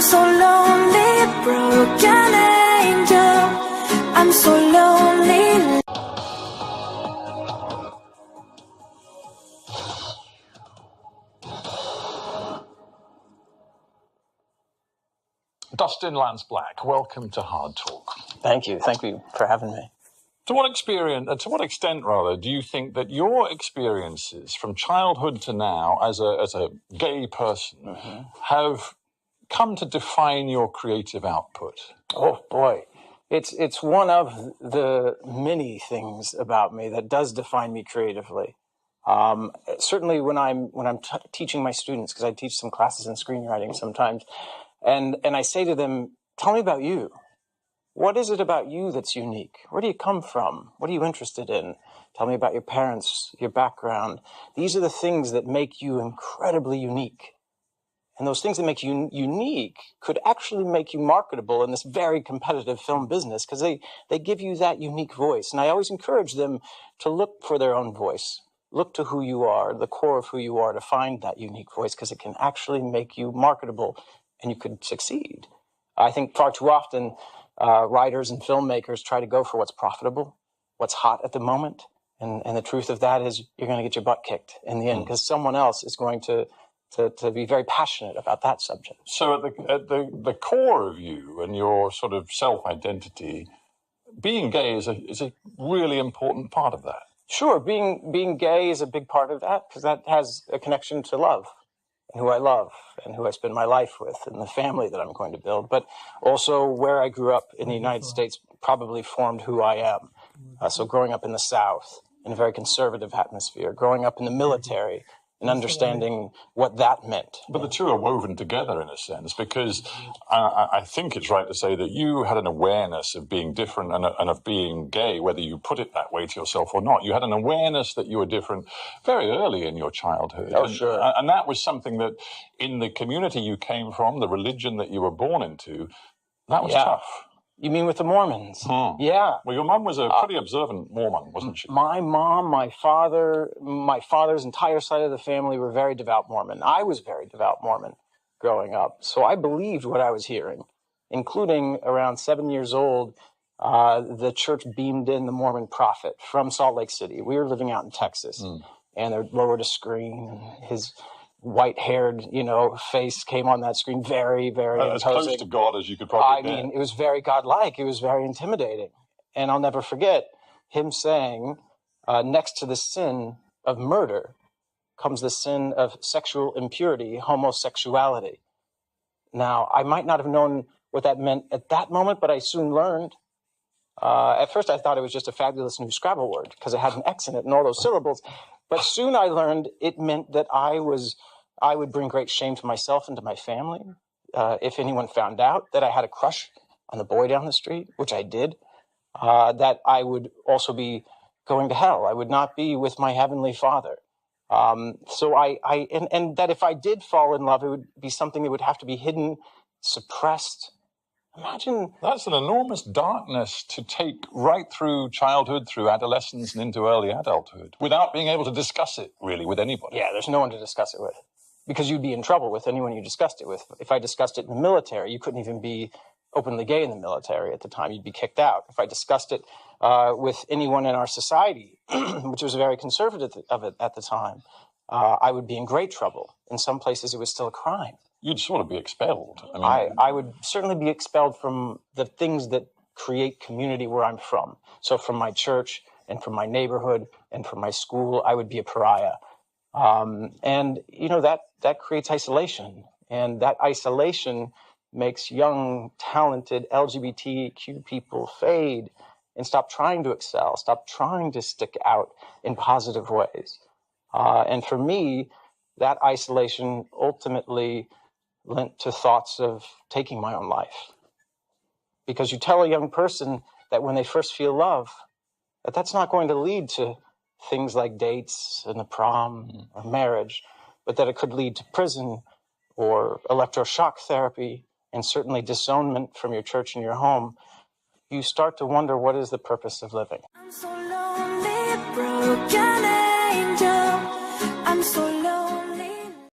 so lonely, broken angel. I'm so lonely. Dustin Lance Black, welcome to Hardtalk. Thank you. Thank you for having me. To what extent, do you think that your experiences from childhood to now as a gay person have come to define your creative output? Oh boy, it's one of the many things about me that does define me creatively. Certainly when I'm teaching my students, because I teach some classes in screenwriting sometimes, and I say to them, "Tell me about you. What is it about you that's unique? Where do you come from? What are you interested in? Tell me about your parents, your background." These are the things that make you incredibly unique. And those things that make you unique could actually make you marketable in this very competitive film business, because they give you that unique voice. And I always encourage them to look for their own voice. Look to who you are, the core of who you are, to find that unique voice, because it can actually make you marketable and you could succeed. I think far too often, writers and filmmakers try to go for what's profitable, what's hot at the moment. And the truth of that is you're going to get your butt kicked in the end, because someone else is going to be very passionate about that subject. So at the core of you and your sort of self-identity, being gay is a really important part of that. Sure, being gay is a big part of that, because that has a connection to love, and who I love, and who I spend my life with, and the family that I'm going to build. But also where I grew up in the United States probably formed who I am. So growing up in the South, in a very conservative atmosphere, growing up in the military, and understanding what that meant. But the two are woven together in a sense, because I think it's right to say that you had an awareness of being different and of being gay, whether you put it that way to yourself or not. You had an awareness that you were different very early in your childhood. Oh, sure. And that was something that in the community you came from, the religion that you were born into, that was tough. You mean with the Mormons? Yeah. Well, your mom was a pretty observant Mormon, wasn't she? My mom, my father's entire side of the family were very devout Mormon. I was very devout Mormon growing up. So I believed what I was hearing, including around 7 years old, the church beamed in the Mormon prophet from Salt Lake City. We were living out in Texas, and they lowered a screen, and his white-haired, face came on that screen, very, very imposing. As close to God as you could probably get. I mean, it was very godlike. It was very intimidating. And I'll never forget him saying, next to the sin of murder comes the sin of sexual impurity, homosexuality. Now, I might not have known what that meant at that moment, but I soon learned. At first, I thought it was just a fabulous new Scrabble word, because it had an X in it and all those syllables. But soon I learned it meant that I would bring great shame to myself and to my family if anyone found out that I had a crush on the boy down the street, which I did, that I would also be going to hell. I would not be with my Heavenly Father. So and that if I did fall in love, it would be something that would have to be hidden, suppressed. Imagine. That's an enormous darkness to take right through childhood, through adolescence, and into early adulthood, without being able to discuss it, really, with anybody. Yeah, there's no one to discuss it with, because you'd be in trouble with anyone you discussed it with. If I discussed it in the military, you couldn't even be openly gay in the military at the time. You'd be kicked out. If I discussed it with anyone in our society, which was very conservative of it at the time, I would be in great trouble. In some places, it was still a crime. You'd sort of be expelled. I would certainly be expelled from the things that create community where I'm from. So from my church and from my neighborhood and from my school, I would be a pariah. And, that creates isolation. And that isolation makes young, talented LGBTQ people fade and stop trying to excel, stop trying to stick out in positive ways. And for me, that isolation ultimately lent to thoughts of taking my own life. Because you tell a young person that when they first feel love, that's not going to lead to things like dates and the prom or marriage, but that it could lead to prison or electroshock therapy and certainly disownment from your church and your home. You start to wonder, what is the purpose of living? I'm so lonely, broken.